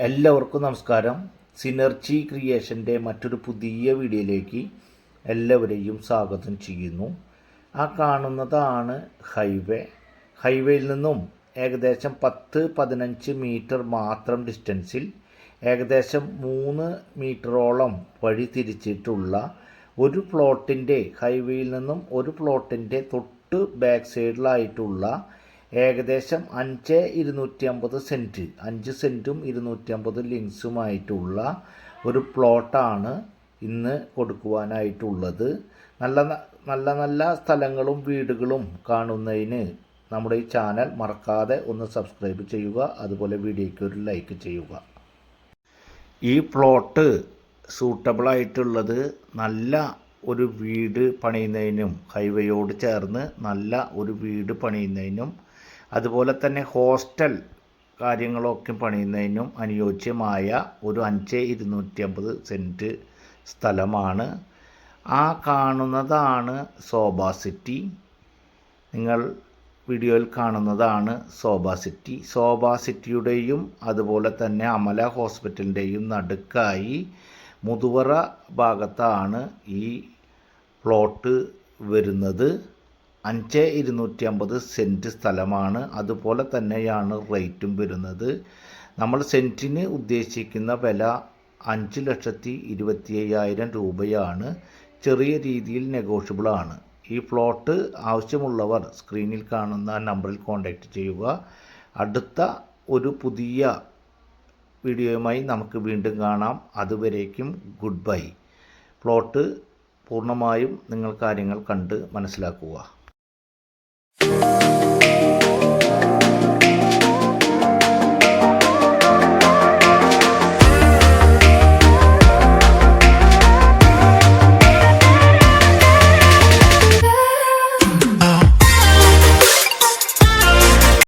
എല്ലാവർക്കും നമസ്കാരം. സിനർജി ക്രിയേഷൻ്റെ മറ്റൊരു പുതിയ വീഡിയോയിലേക്ക് എല്ലാവരെയും സ്വാഗതം ചെയ്യുന്നു. ആ കാണുന്നതാണ് ഹൈവേയിൽ നിന്നും ഏകദേശം 10-15 മീറ്റർ മാത്രം ഡിസ്റ്റൻസിൽ ഏകദേശം 3 മീറ്ററോളം വഴി തിരിച്ചിട്ടുള്ള ഒരു പ്ലോട്ടിൻ്റെ ഹൈവേയിൽ നിന്നും ഒരു പ്ലോട്ടിൻ്റെ തൊട്ട് ബാക്ക് സൈഡിലായിട്ടുള്ള ഏകദേശം 5,250 സെൻറ്റ് 5 സെൻറ്റും 250 ലിങ്സുമായിട്ടുള്ള ഒരു പ്ലോട്ടാണ് ഇന്ന് കൊടുക്കുവാനായിട്ടുള്ളത്. നല്ല സ്ഥലങ്ങളും വീടുകളും കാണുന്നതിന് നമ്മുടെ ഈ ചാനൽ മറക്കാതെ ഒന്ന് സബ്സ്ക്രൈബ് ചെയ്യുക. അതുപോലെ വീഡിയോയ്ക്ക് ഒരു ലൈക്ക് ചെയ്യുക. ഈ പ്ലോട്ട് സൂട്ടബിളായിട്ടുള്ളത് നല്ല ഒരു വീട് പണിയുന്നതിനും ഹൈവേയോട് ചേർന്ന് നല്ല ഒരു വീട് പണിയുന്നതിനും അതുപോലെ തന്നെ ഹോസ്റ്റൽ കാര്യങ്ങളൊക്കെ പണിയുന്നതിനും അനുയോജ്യമായ ഒരു 5,250 സെൻറ്റ് സ്ഥലമാണ്. ആ കാണുന്നതാണ് ശോഭ സിറ്റി. നിങ്ങൾ വീഡിയോയിൽ കാണുന്നതാണ് ശോഭ സിറ്റിയുടെയും അതുപോലെ തന്നെ അമല ഹോസ്പിറ്റലിൻ്റെയും നടുക്കായി മുതുവറ ഭാഗത്താണ് ഈ പ്ലോട്ട് വരുന്നത്. 5,250 സെൻറ്റ് സ്ഥലമാണ്. അതുപോലെ തന്നെയാണ് റേറ്റും വരുന്നത്. നമ്മൾ സെൻറ്റിന് ഉദ്ദേശിക്കുന്ന വില 5,25,000 രൂപയാണ്. ചെറിയ രീതിയിൽ നെഗോഷ്യബിളാണ്. ഈ പ്ലോട്ട് ആവശ്യമുള്ളവർ സ്ക്രീനിൽ കാണുന്ന നമ്പറിൽ കോൺടാക്റ്റ് ചെയ്യുക. അടുത്ത ഒരു പുതിയ വീഡിയോയുമായി നമുക്ക് വീണ്ടും കാണാം. അതുവരേക്കും ഗുഡ് ബൈ. പ്ലോട്ട് പൂർണ്ണമായും നിങ്ങൾ കാര്യങ്ങൾ കണ്ട് മനസ്സിലാക്കുക.